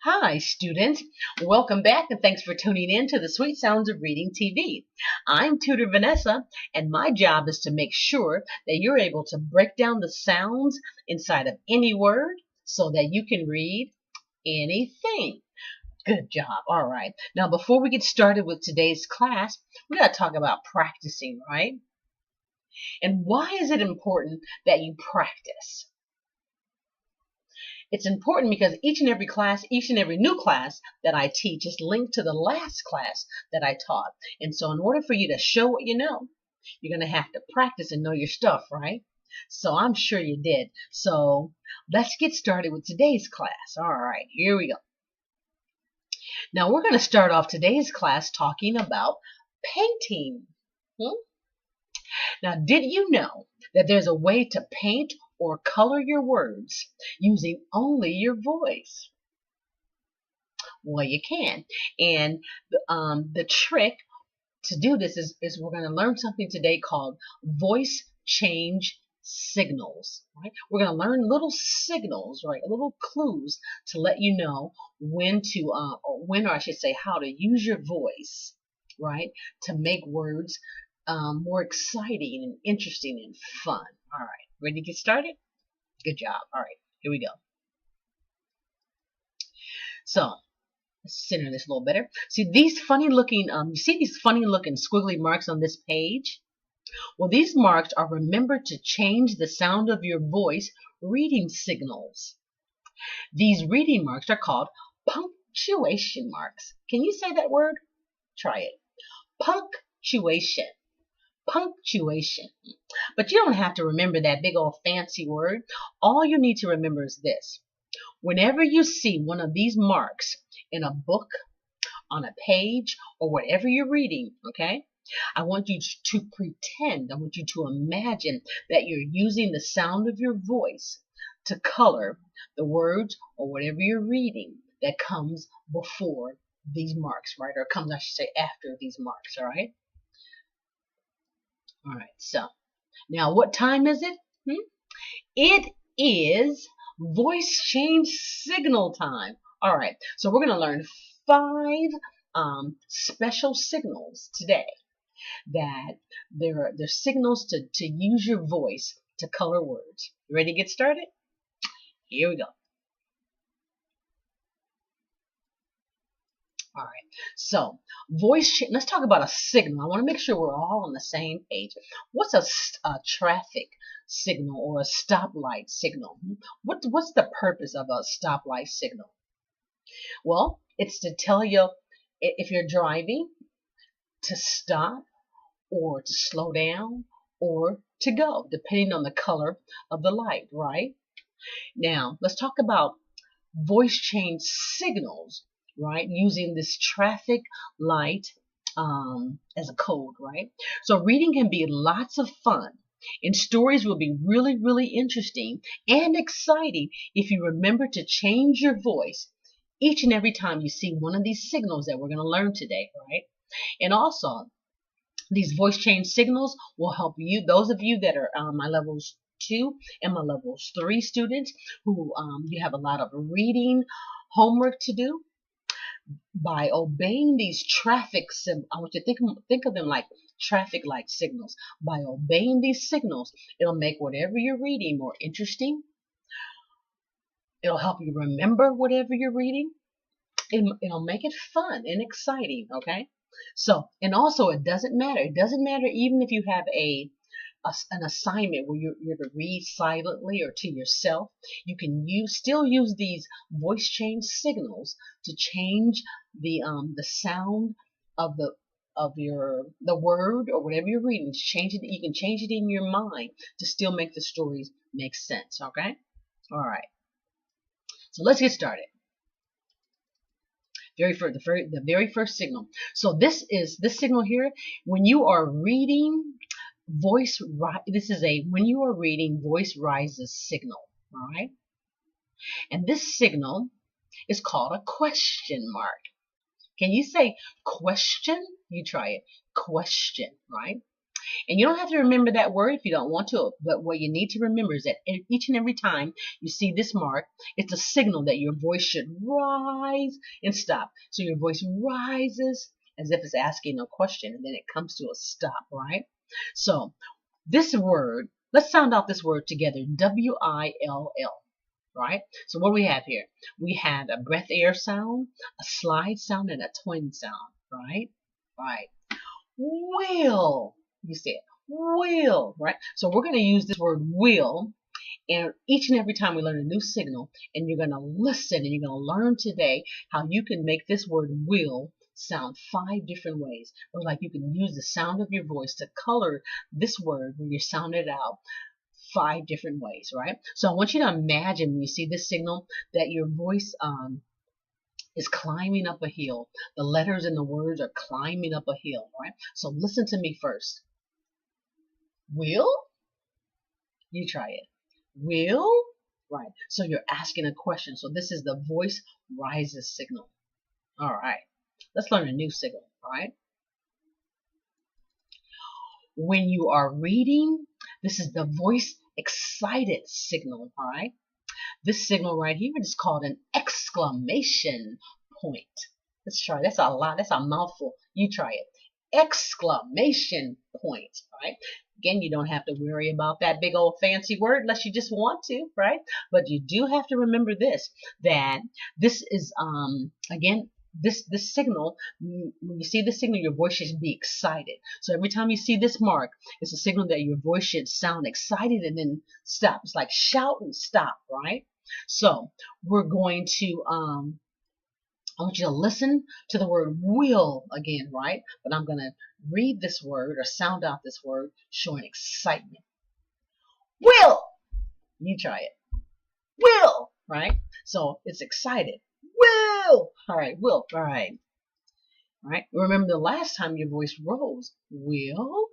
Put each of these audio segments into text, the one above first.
Hi, students. Welcome back and thanks for tuning in to the Sweet Sounds of Reading TV. I'm Tutor Vanessa, and my job is to make sure that you're able to break down the sounds inside of any word so that you can read anything. Good job. All right. Now, before we get started with today's class, we got to talk about practicing, right? And why is it important that you practice? It's important because each and every new class that I teach is linked to the last class that I taught. And so in order for you to show what you know, you're going to have to practice and know your stuff, right? So I'm sure you did. So let's get started with today's class. All right, here we go. Now we're going to start off today's class talking about painting. Now, did you know that there's a way to paint or color your words using only your voice? Well, you can. And the trick to do this is we're going to learn something today called voice change signals. Right? We're going to learn little signals, right? Little clues to let you know when to, or I should say, how to use your voice, right, to make words more exciting and interesting and fun. All right, ready to get started? Good job. All right, here we go. So let's center this a little better. See these funny looking, you see these funny looking squiggly marks on this page? Well, these marks are remembered to change the sound of your voice reading signals. These reading marks are called punctuation marks. Can you say that word? Try it. Punctuation. Punctuation. But you don't have to remember that big old fancy word. All you need to remember is this. Whenever you see one of these marks in a book, on a page, or whatever you're reading, okay, I want you to pretend, I want you to imagine that you're using the sound of your voice to color the words or whatever you're reading that comes before these marks, right? Or comes, I should say, after these marks, all right? All right, so now what time is it? It is voice change signal time. All right, so we're going to learn 5 special signals today that they're signals to use your voice to color words. You ready to get started? Here we go. All right, so let's talk about a signal. I want to make sure we're all on the same page. What's a traffic signal or a stoplight signal? What's the purpose of a stoplight signal? Well, it's to tell you if you're driving to stop or to slow down or to go, depending on the color of the light, right? Now, let's talk about voice change signals, right? Using this traffic light as a code, right? So reading can be lots of fun, and stories will be really, really interesting and exciting if you remember to change your voice each and every time you see one of these signals that we're going to learn today, right? And also, these voice change signals will help you, those of you that are my levels 2 and my levels 3 students who you have a lot of reading homework to do. By obeying these traffic signals, I want you to think of them like traffic light signals. By obeying these signals, it'll make whatever you're reading more interesting. It'll help you remember whatever you're reading. It'll make it fun and exciting, okay? So, and also it doesn't matter. It doesn't matter even if you have an assignment where you're to read silently or to yourself. You can still use these voice change signals to change the sound of the word or whatever you're reading. Change it. You can change it in your mind to still make the stories make sense. Okay. All right. So let's get started. The very first signal. So this signal here. When you are reading, when you are reading, voice rises signal. All right. And this signal is called a question mark. Can you say question? You try it. Question, right? And you don't have to remember that word if you don't want to, but what you need to remember is that each and every time you see this mark, it's a signal that your voice should rise and stop. So your voice rises as if it's asking a question, and then it comes to a stop, right? So this word, let's sound out this word together, W-I-L-L. Right? So what do we have here? We had a breath air sound, a slide sound, and a twin sound, right? Right. Will. You said will, right? So we're going to use this word will, and each and every time we learn a new signal, and you're going to listen, and you're going to learn today how you can make this word will sound 5 different ways. Or like you can use the sound of your voice to color this word when you sound it out 5 different ways, right? So I want you to imagine when you see this signal that your voice is climbing up a hill. The letters and the words are climbing up a hill, right? So listen to me first. Will? You try it. Will? Right. So you're asking a question. So this is the voice rises signal. All right. Let's learn a new signal, all right? When you are reading, this is the voice excited signal, all right? This signal right here is called an exclamation point. Let's try. That's a lot. That's a mouthful. You try it. Exclamation point, right? Again, you don't have to worry about that big old fancy word unless you just want to, right? But you do have to remember this, that this is, again, this signal, when you see this signal, your voice should be excited. So every time you see this mark, it's a signal that your voice should sound excited and then stop. It's like shout and stop, right? So we're going to, I want you to listen to the word will again, right? But I'm going to read this word or sound out this word showing excitement. Will! You try it. Will! Right? So it's excited. Will! All right, will. All right. All right. Remember the last time your voice rose. Will.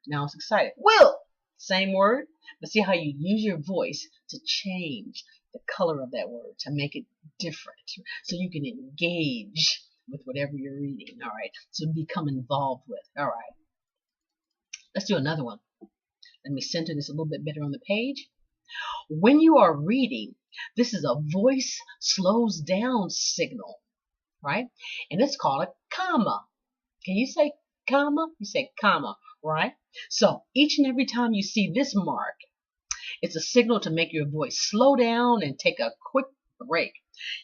Now it's excited. Will! Same word, but see how you use your voice to change the color of that word to make it different so you can engage with whatever you're reading. All right. So become involved with. All right. Let's do another one. Let me center this a little bit better on the page. When you are reading, this is a voice slows down signal, right? And it's called a comma. Can you say comma? You say comma, right? So each and every time you see this mark, it's a signal to make your voice slow down and take a quick break.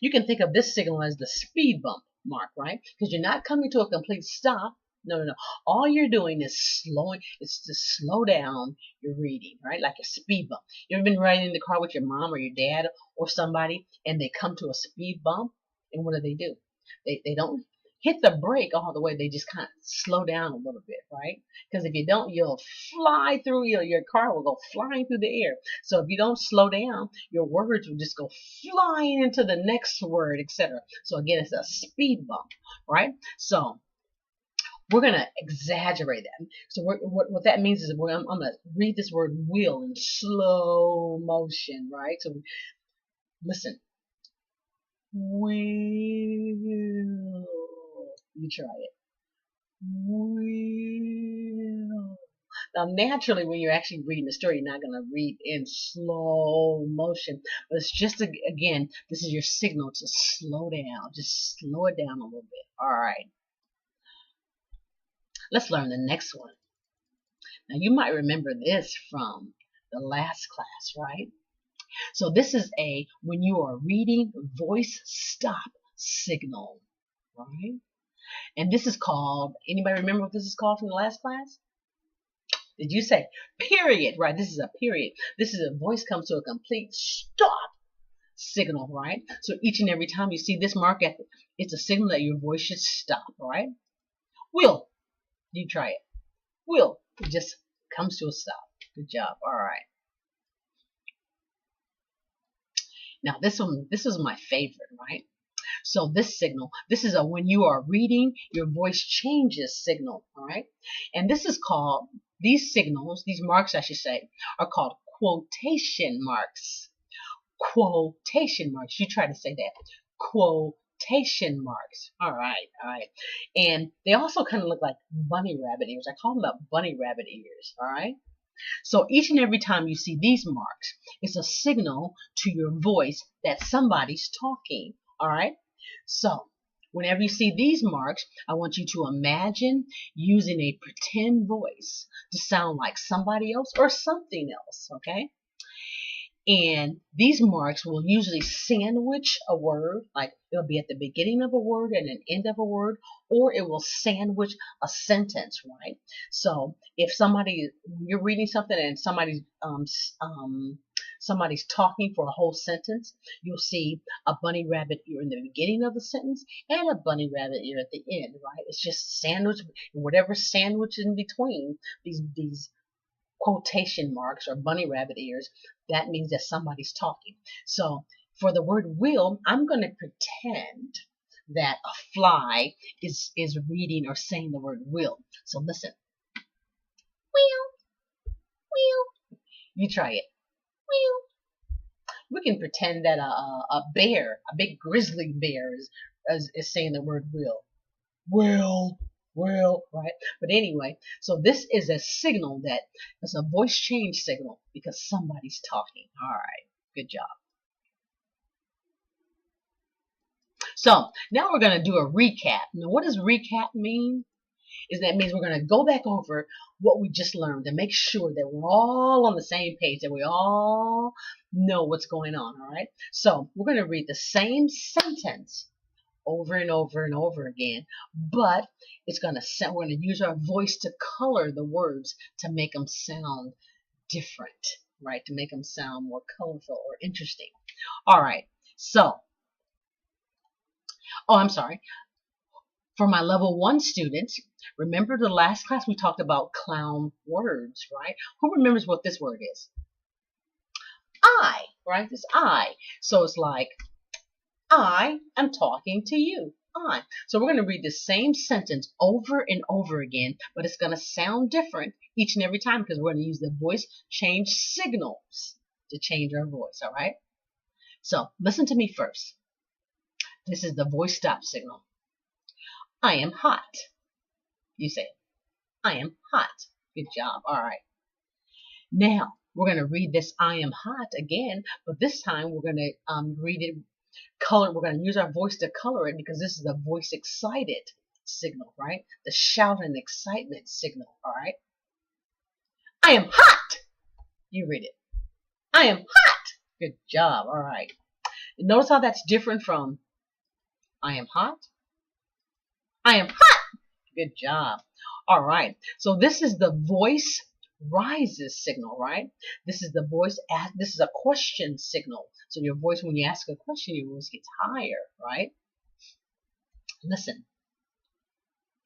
You can think of this signal as the speed bump mark, right? Because you're not coming to a complete stop. No. All you're doing is slowing. It's to slow down your reading, right? Like a speed bump. You ever been riding in the car with your mom or your dad or somebody, and they come to a speed bump, and what do? They don't hit the brake all the way. They just kind of slow down a little bit, right? Because if you don't, you'll fly through, your car will go flying through the air. So if you don't slow down, your words will just go flying into the next word, etc. So again, it's a speed bump, right? So we're going to exaggerate that. So what that means is I'm going to read this word will in slow motion, right? So listen. Will. You try it. Will. Now, naturally, when you're actually reading the story, you're not going to read in slow motion. But it's just, again, this is your signal to slow down. Just slow it down a little bit. All right. Let's learn the next one. Now, you might remember this from the last class, right? So this is a, when you are reading, voice stop signal, right? And this is called, anybody remember what this is called from the last class? Did you say period? Right, this is a period. This is a voice comes to a complete stop signal, right? So each and every time you see this mark, it's a signal that your voice should stop, right? Will, you try it. Will, it just comes to a stop. Good job, all right. Now this was my favorite, right? So this signal, this is a when you are reading, your voice changes signal, all right? And this is called, these signals, these marks I should say, are called quotation marks. Quotation marks. You try to say that. Quotation quotation marks. All right, all right. And they also kind of look like bunny rabbit ears. I call them the bunny rabbit ears. All right. So each and every time you see these marks, it's a signal to your voice that somebody's talking. All right. So whenever you see these marks, I want you to imagine using a pretend voice to sound like somebody else or something else. Okay. And these marks will usually sandwich a word, like it'll be at the beginning of a word and an end of a word, or it will sandwich a sentence, right? So if you're reading something and somebody's talking for a whole sentence, you'll see a bunny rabbit ear in the beginning of the sentence and a bunny rabbit ear at the end, right? It's just sandwich, whatever sandwich in between these quotation marks or bunny rabbit ears, that means that somebody's talking. So for the word will, I'm going to pretend that a fly is reading or saying the word will. So listen. Will, will. You try it. Will. We can pretend that a bear, a big grizzly bear is saying the word will. Will, right? But anyway, so this is a signal that it's a voice change signal because somebody's talking. All right, good job. So now we're going to do a recap. Now, what does recap mean? That means we're going to go back over what we just learned and make sure that we're all on the same page, that we all know what's going on. All right. So we're going to read the same sentence over and over and over again, but we're going to use our voice to color the words to make them sound different, right? To make them sound more colorful or interesting. All right. So, I'm sorry. For my level 1 students, remember the last class we talked about clown words, right? Who remembers what this word is? I, right? This I. So it's like, I am talking to you. I. So we're going to read the same sentence over and over again, but it's going to sound different each and every time because we're going to use the voice change signals to change our voice, all right? So listen to me first. This is the voice stop signal. I am hot. You say it. I am hot. Good job. All right. Now we're going to read this I am hot again, but this time we're going to read it. We're going to use our voice to color it because this is the voice excited signal, right? The shout and excitement signal, all right? I am hot. You read it. I am hot. Good job. All right. Notice how that's different from I am hot. I am hot. Good job. All right. So this is the voice rises signal, right? This is the voice. This is a question signal. So your voice, when you ask a question, your voice gets higher, right? Listen.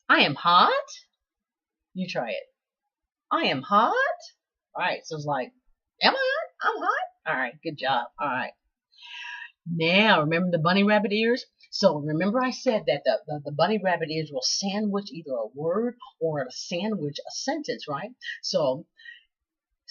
I am hot. You try it. I am hot. All right. So it's like, am I hot? I'm hot. All right. Good job. All right. Now, remember the bunny rabbit ears? So remember I said that the bunny rabbit ears will sandwich either a word or a sandwich a sentence, right? So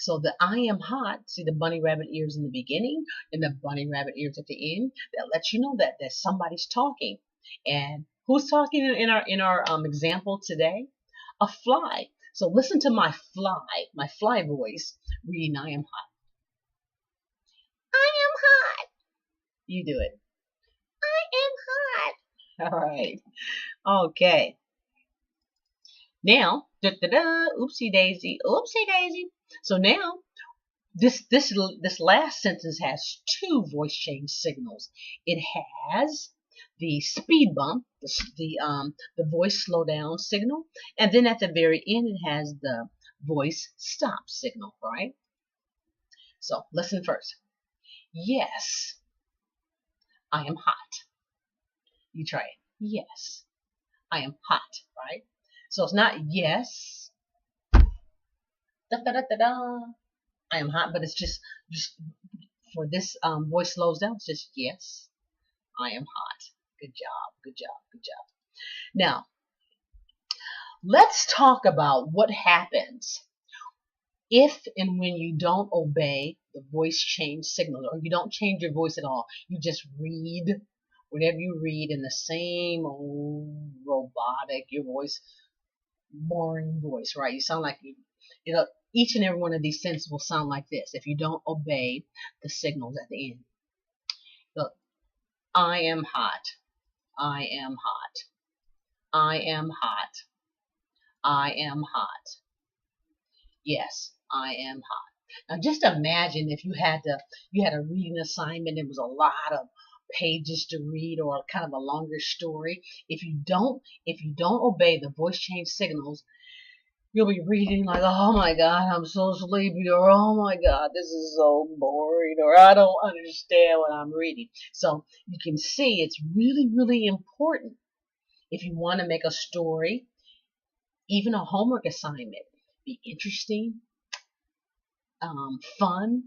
the I am hot, see the bunny rabbit ears in the beginning and the bunny rabbit ears at the end, that lets you know that somebody's talking. And who's talking in our example today? A fly. So listen to my fly voice reading I am hot. I am hot. You do it. I am hot. All right. Okay. Now, oopsie daisy. So now, this last sentence has two voice change signals. It has the speed bump, the voice slow down signal, and then at the very end it has the voice stop signal, right? So listen first. Yes, I am hot. You try it. Yes, I am hot, right? So it's not yes, da da da da da. I am hot, but it's just for this voice slows down. It's just yes, I am hot. Good job, good job, good job. Now, let's talk about what happens if and when you don't obey the voice change signal, or you don't change your voice at all. You just read whenever you read in the same old robotic, your voice, boring voice, right? You sound like each and every one of these sentences will sound like this if you don't obey the signals at the end. Look, I am hot. I am hot. I am hot. I am hot. Yes, I am hot. Now just imagine if you had a reading assignment. It was a lot of pages to read or kind of a longer story. If you don't obey the voice change signals, you'll be reading like, oh my God, I'm so sleepy, or oh my God, this is so boring, or I don't understand what I'm reading. So you can see it's really, really important if you want to make a story, even a homework assignment, be interesting, fun,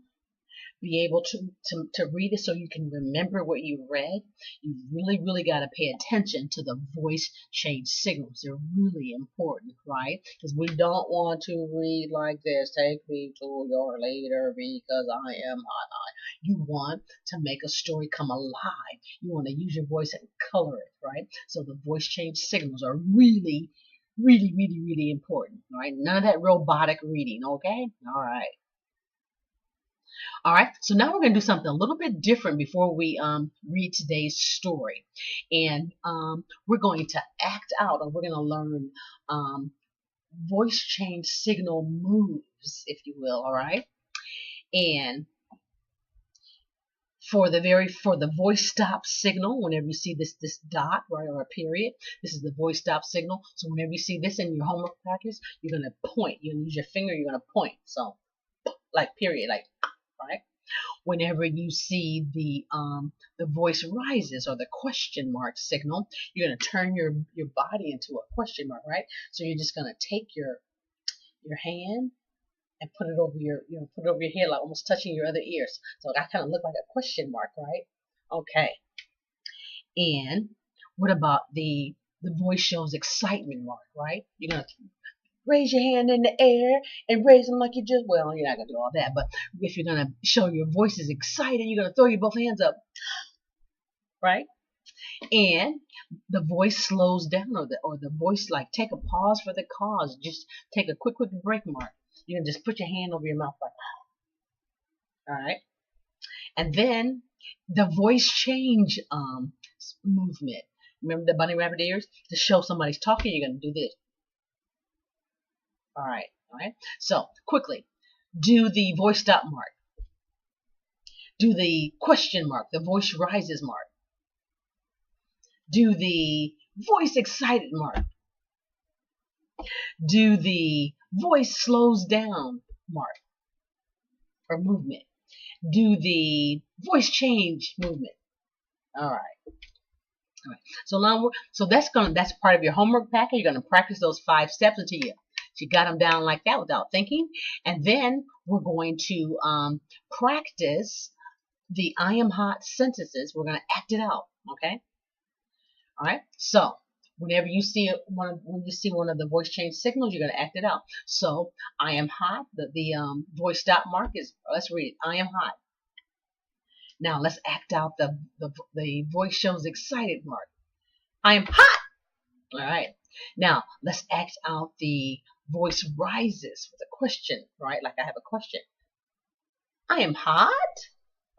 be able to read it so you can remember what you read. You really, really got to pay attention to the voice change signals. They're really important, right? Because we don't want to read like this, take me to your later because I am hot. You want to make a story come alive. You want to use your voice and color it, right? So the voice change signals are really, really, really, really important, right? None of that robotic reading, okay? All right. All right, so now we're going to do something a little bit different before we read today's story. And we're going to act out, or we're going to learn voice change signal moves, if you will, all right? And for the voice stop signal, whenever you see this dot, right, or a period, this is the voice stop signal. So whenever you see this in your homework practice, you're going to point. You're going to use your finger, you're going to point. So, like period, like, right? Whenever you see the voice rises or the question mark signal, you're going to turn your body into a question mark, right? So you're just going to take your hand and put it over your head, like almost touching your other ears. So that kind of look like a question mark, right? Okay. And what about the voice shows excitement mark, right? You're going to raise your hand in the air and raise them like you just, well, you're not going to do all that, but if you're going to show your voice is excited, you're going to throw your both hands up, right? And the voice slows down, or the voice, like, take a pause for the cause, just take a quick break mark. You can just put your hand over your mouth like, all right? And then the voice change movement. Remember the bunny rabbit ears? To show somebody's talking, you're going to do this. All right. So quickly, do the voice stop mark. Do the question mark, the voice rises mark. Do the voice excited mark. Do the voice slows down mark or movement. Do the voice change movement. All right. So that's part of your homework packet. You're going to practice those 5 steps until you got them down like that without thinking. And then we're going to practice the I am hot sentences. We're going to act it out, okay? All right. So whenever you see one of the voice change signals, you're going to act it out. So I am hot. The voice stop mark is, let's read it. I am hot. Now let's act out the voice shows excited mark. I am hot. All right. Now let's act out the voice rises with a question, right? Like I have a question. I am hot.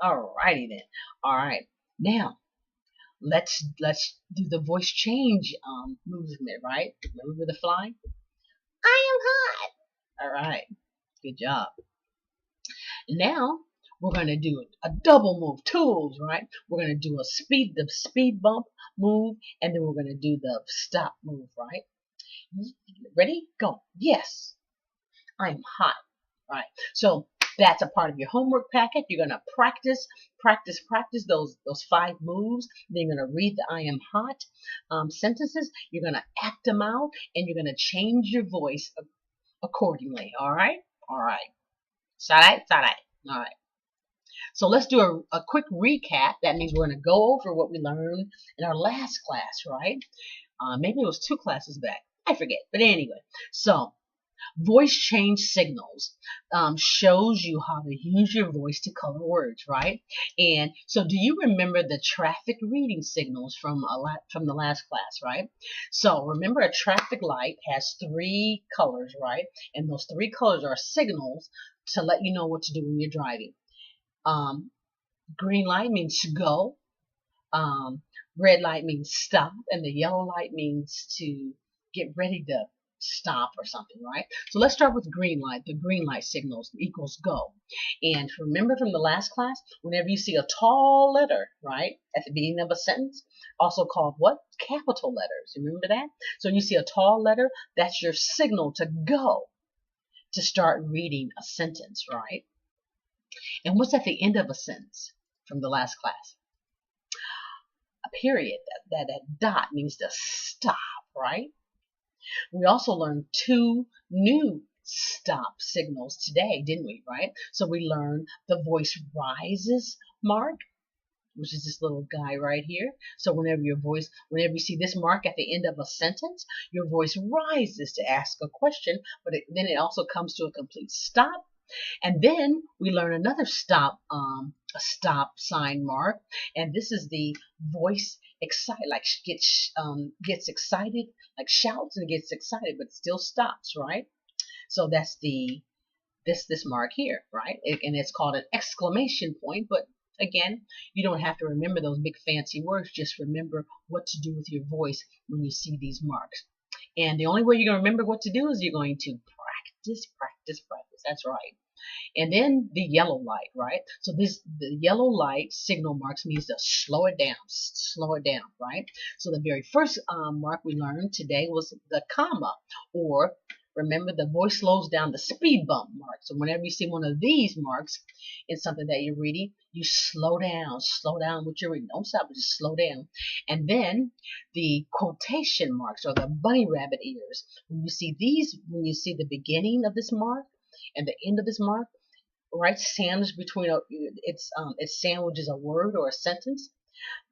All righty then. All right. Now let's do the voice change movement, right? Remember the fly? I am hot. All right. Good job. Now we're going to do a double move, tools, right? We're going to do the speed bump move, and then we're going to do the stop move, right? Ready? Go. Yes. I'm hot. All right. So that's a part of your homework packet. You're going to practice those 5 moves. Then you're going to read the I am hot sentences. You're going to act them out, and you're going to change your voice accordingly. All right? All right. All right. So let's do a quick recap. That means we're going to go over what we learned in our last class, right? Maybe it was 2 classes back. I forget. But anyway, so Voice change signals shows you how to use your voice to color words, right? And so, do you remember the traffic reading signals from the last class, right? So, remember a traffic light has three colors, right? And those three colors are signals to let you know what to do when you're driving. Green light means to go. Red light means stop, and the yellow light means to get ready to stop or something, right? So let's start with green light. The green light signals equals go. And remember from the last class, whenever you see a tall letter, right, at the beginning of a sentence, also called what? Capital letters. Remember that? So you see a tall letter, that's your signal to go, to start reading a sentence, right? And what's at the end of a sentence from the last class? A period. That dot means to stop, right? We also learned two new stop signals today, didn't we, right? So we learned the voice rises mark, which is this little guy right here. So whenever you see this mark at the end of a sentence, your voice rises to ask a question, but then it also comes to a complete stop. And then we learn another stop, a stop sign mark, and this is the voice excited, like gets excited, like shouts and gets excited, but still stops, right? So that's this mark here, right? And it's called an exclamation point. But again, you don't have to remember those big fancy words. Just remember what to do with your voice when you see these marks. And the only way you're going to remember what to do is you're going to practice, practice, practice. That's right. And then the yellow light, right? So the yellow light signal marks means to slow it down, right? So the very first mark we learned today was the comma, or remember the voice slows down, the speed bump mark. So whenever you see one of these marks in something that you're reading, you slow down what you're reading. Don't stop, but just slow down. And then the quotation marks, or the bunny rabbit ears. When you see the beginning of this mark and the end of this mark, right, sandwiched between it sandwiches a word or a sentence.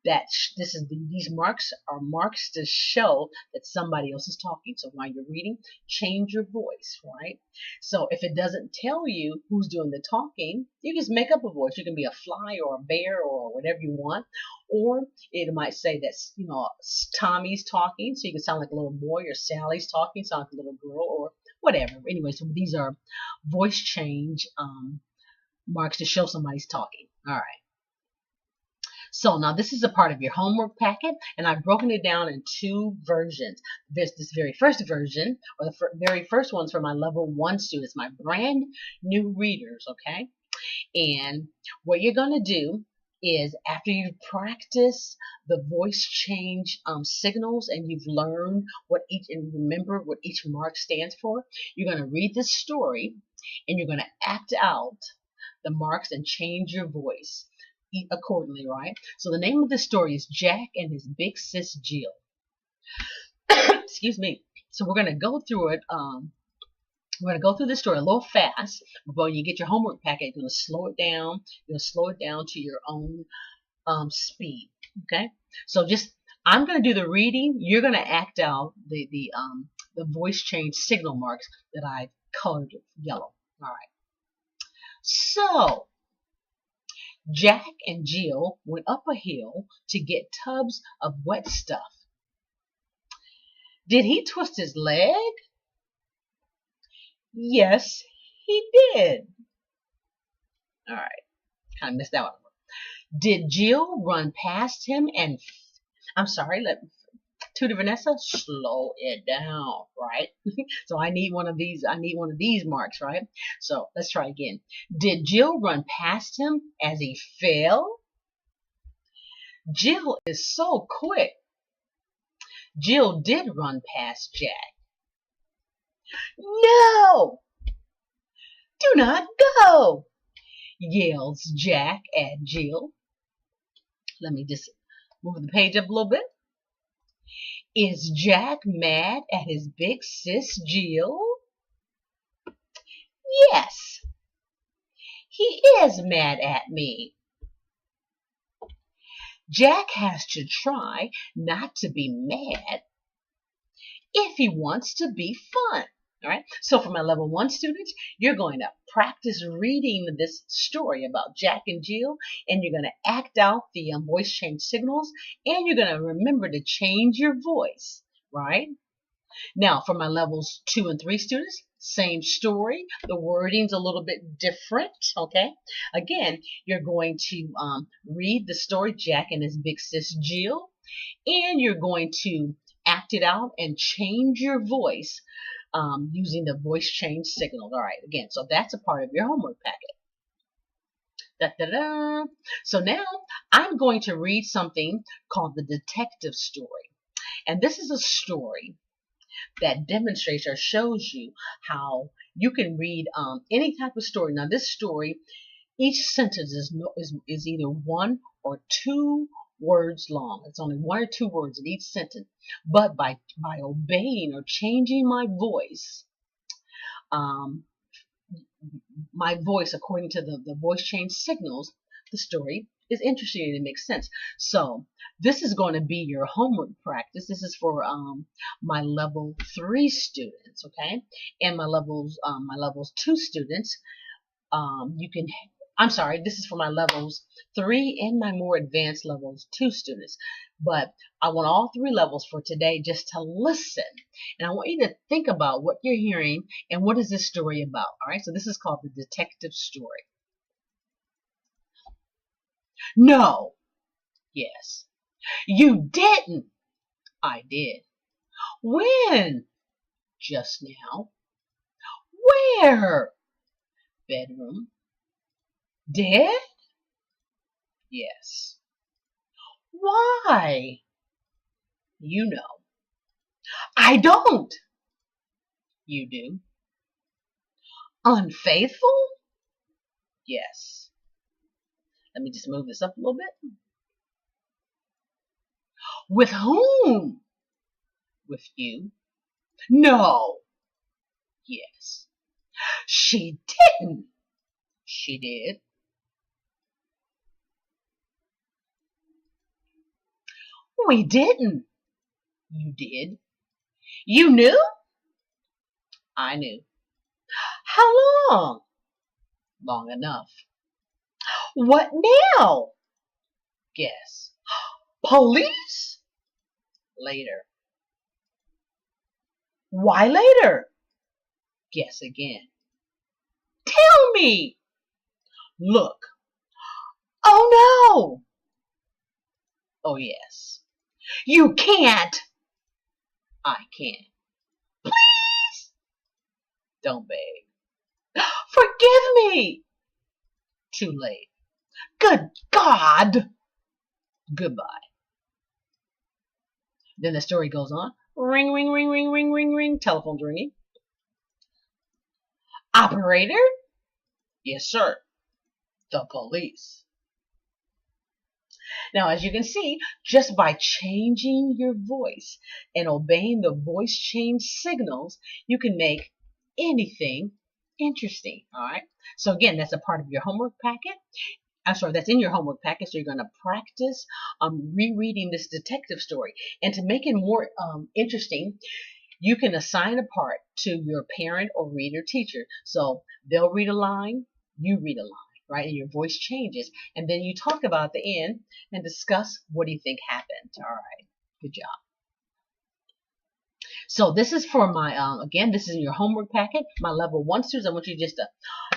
These marks are marks to show that somebody else is talking. So while you're reading, change your voice, right? So if it doesn't tell you who's doing the talking, you just make up a voice. You can be a fly or a bear or whatever you want. Or it might say that, Tommy's talking, so you can sound like a little boy, or Sally's talking, sound like a little girl, or whatever. Anyway, so these are voice change marks to show somebody's talking. All right. So now this is a part of your homework packet, and I've broken it down in two versions. There's this very first version, or the very first one's for my level 1 students, my brand new readers, okay? And what you're going to do is, after you practice the voice change signals, and you've learned and remember what each mark stands for, you're going to read this story, and you're going to act out the marks and change your voice accordingly, right? So the name of the story is Jack and his big sis Jill. Excuse me. So we're going to go through it. We're going to go through this story a little fast. But when you get your homework packet, you're going to slow it down. You're going to slow it down to your own speed. Okay. So I'm going to do the reading. You're going to act out the voice change signal marks that I've colored yellow. All right. So Jack and Jill went up a hill to get tubs of wet stuff. Did he twist his leg? Yes, he did. All right, kind of missed that one. Did Jill run past him and... I'm sorry, Tutor Vanessa, slow it down, right? So I need one of these marks, right? So let's try again. Did Jill run past him as he fell? Jill is so quick. Jill did run past Jack. No! Do not go! Yells Jack at Jill. Let me just move the page up a little bit. Is Jack mad at his big sis Jill? Yes, he is mad at me. Jack has to try not to be mad if he wants to be fun. All right. So for my level 1 students, you're going to practice reading this story about Jack and Jill, and you're going to act out the voice change signals, and you're going to remember to change your voice, right? Now, for my levels 2 and 3 students, same story. The wording's a little bit different, okay? Again, you're going to read the story, Jack and his big sis Jill, and you're going to act it out and change your voice using the voice change signal. All right, again, so that's a part of your homework packet. Da, da, da. So now I'm going to read something called the detective story. And this is a story that demonstrates or shows you how you can read any type of story. Now, this story, each sentence is either 1 or 2 words long. It's only 1 or 2 words in each sentence. But by obeying or changing my voice according to the voice change signals, the story is interesting and it makes sense. So this is going to be your homework practice. This is for my level 3 students, okay? And my levels 2 students, this is for my levels 3 and my more advanced levels 2 students. But I want all 3 levels for today just to listen. And I want you to think about what you're hearing and what is this story about. All right, so this is called the detective story. No. Yes. You didn't. I did. When? Just now. Where? Bedroom. Dead? Yes. Why? You know. I don't. You do. Unfaithful? Yes. Let me just move this up a little bit. With whom? With you. No. Yes. She didn't. She did. We didn't. You did. You knew? I knew. How long? Long enough. What now? Guess. Police? Later. Why later? Guess again. Tell me. Look. Oh no. Oh yes. You can't. I can. Please. Don't beg. Forgive me. Too late. Good God. Goodbye. Then the story goes on. Ring, ring, ring, ring, ring, ring, ring. Telephone's ringing. Operator? Yes, sir. The police. Now, as you can see, just by changing your voice and obeying the voice change signals, you can make anything interesting. All right. So again, that's a part of your homework packet. I'm sorry, that's in your homework packet. So you're going to practice rereading this detective story. And to make it more interesting, you can assign a part to your parent or reader teacher. So they'll read a line, you read a line, right? And your voice changes. And then you talk about at the end and discuss what do you think happened. All right. Good job. So this is for my, again, this is in your homework packet. My level 1 students, I want you just to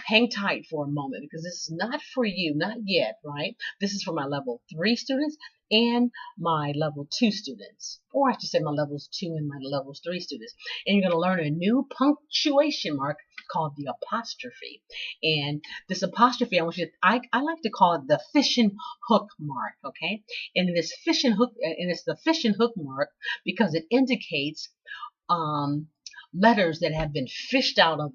hang tight for a moment because this is not for you, not yet, right? This is for my level 3 students and my level 2 students, or I should say my levels 2 and my levels 3 students. And you're going to learn a new punctuation mark called the apostrophe. And this apostrophe, I like to call it the fishing hook mark, okay? And this fishing hook, and it's the fishing hook mark because it indicates letters that have been fished out of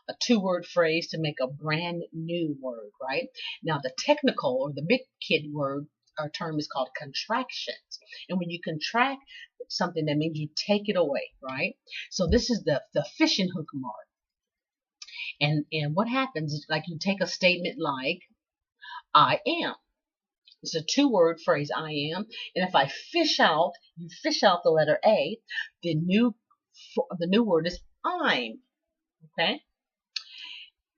a 2-word phrase to make a brand new word, right? Now, the technical or the big kid word or term is called contractions. And when you contract something, that means you take it away, right? So this is the fishing hook mark. And what happens is, like, you take a statement like, I am. It's a 2-word phrase, I am. And if I you fish out the letter A, the new word is I'm. Okay?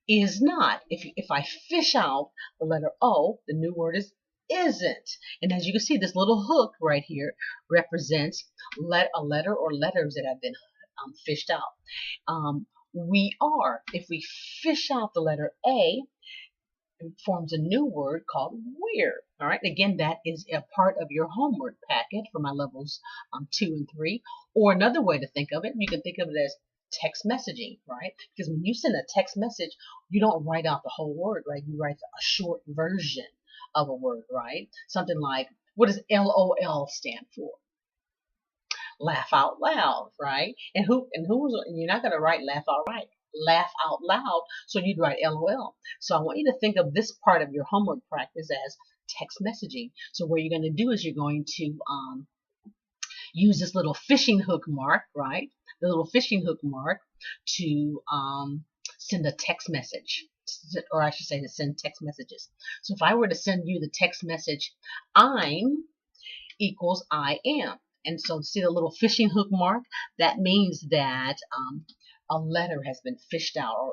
Is not. If I fish out the letter O, the new word is isn't. And as you can see, this little hook right here represents a letter or letters that have been fished out. We are. If we fish out the letter A, it forms a new word called we're. All right. Again, that is a part of your homework packet for my levels 2 and 3. Or another way to think of it, you can think of it as text messaging, right? Because when you send a text message, you don't write out the whole word, right? You write a short version of a word, right? Something like, what does LOL stand for? Laugh out loud, right? And you're not going to write laugh out loud, so you'd write LOL. So I want you to think of this part of your homework practice as text messaging. So what you're going to do is you're going to use this little fishing hook mark, right? The little fishing hook mark to send a text message, or I should say to send text messages. So if I were to send you the text message, I'm equals I am. And so see the little fishing hook mark? That means that a letter has been fished out,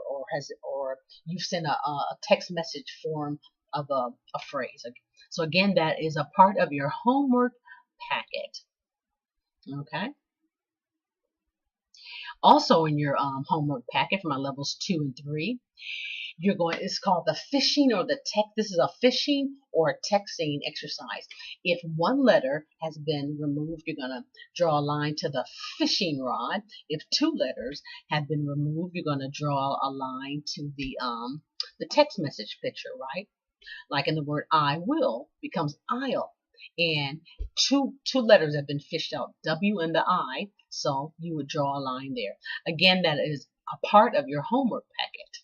or you've sent a text message form of a phrase. So again, that is a part of your homework packet. Okay. Also in your homework packet for my levels 2 and 3, it's called the fishing or the text. This is a fishing or a texting exercise. If one letter has been removed, you're going to draw a line to the fishing rod. If 2 letters have been removed, you're going to draw a line to the text message picture, right? Like in the word I will becomes I'll. And two letters have been fished out, W and the I, so you would draw a line there. Again, that is a part of your homework packet.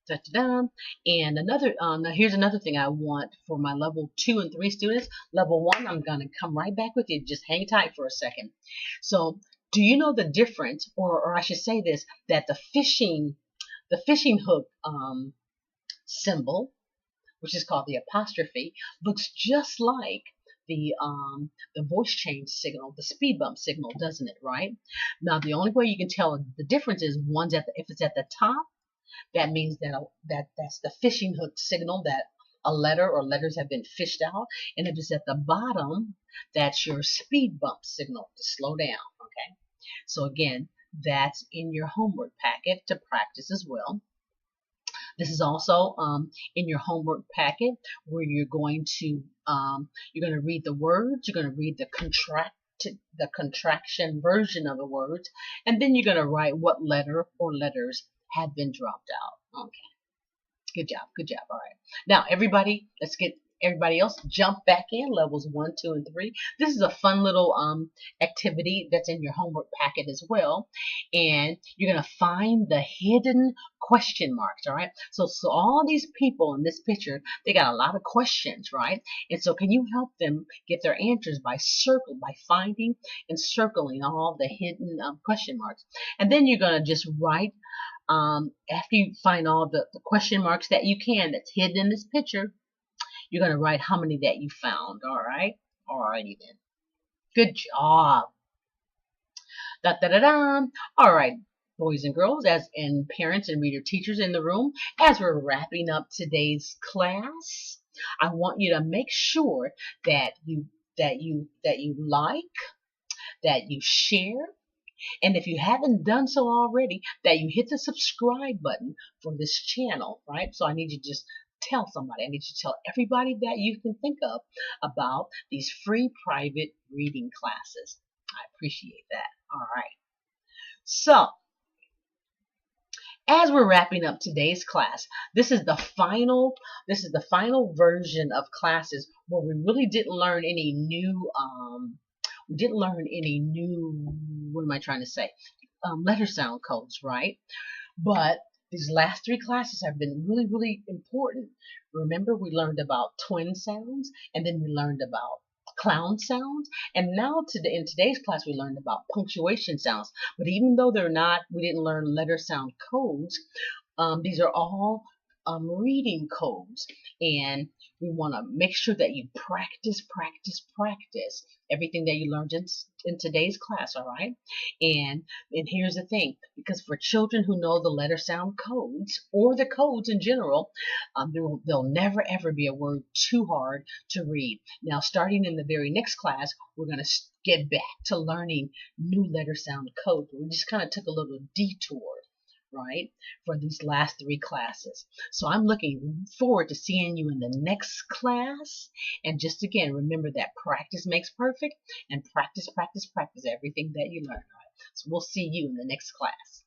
Da-da-da. And now here's another thing I want for my level 2 and 3 students. Level 1, I'm going to come right back with you. Just hang tight for a second. So do you know the difference, or I should say this, that the fishing hook symbol, which is called the apostrophe, looks just like the voice change signal, the speed bump signal, doesn't it, right? Now, the only way you can tell the difference is if it's at the top, that means that's the fishing hook signal that a letter or letters have been fished out. And if it's at the bottom, that's your speed bump signal to slow down, okay? So again, that's in your homework packet to practice as well. This is also in your homework packet where you're going to read the words, you're going to read the contraction version of the words, and then you're going to write what letter or letters have been dropped out. Okay. Good job. Good job. All right. Now, everybody, let's get everybody else jump back in levels 1, 2, and 3. This is a fun little activity that's in your homework packet as well. And you're going to find the hidden question marks. All right. So all these people in this picture, they got a lot of questions, right? And so can you help them get their answers by finding and circling all the hidden question marks? And then you're going to just write, after you find all the question marks that you can that's hidden in this picture, you're going to write how many that you found, all right? Alrighty then. Good job. Da-da-da-da. All right, boys and girls, and parents and reader teachers in the room, as we're wrapping up today's class, I want you to make sure that you like, that you share, and if you haven't done so already, that you hit the subscribe button for this channel, right? So I need you to just tell somebody. I need you to tell everybody that you can think of about these free private reading classes. I appreciate that. All right. So, as we're wrapping up today's class, this is the final version of classes where we really didn't learn any new what am I trying to say? Letter sound codes, right? But these last 3 classes have been really, really important. Remember, we learned about twin sounds, and then we learned about clown sounds, and now in today's class we learned about punctuation sounds. But even though we didn't learn letter sound codes, these are all reading codes, and We want to make sure that you practice, practice, practice everything that you learned in today's class, all right? And here's the thing, because for children who know the letter sound codes or the codes in general, there'll never ever be a word too hard to read. Now, starting in the very next class, we're going to get back to learning new letter sound codes. We just kind of took a little detour, right, for these last 3 classes. So I'm looking forward to seeing you in the next class. And just again, remember that practice makes perfect, and practice, practice, practice everything that you learn. All right? So we'll see you in the next class.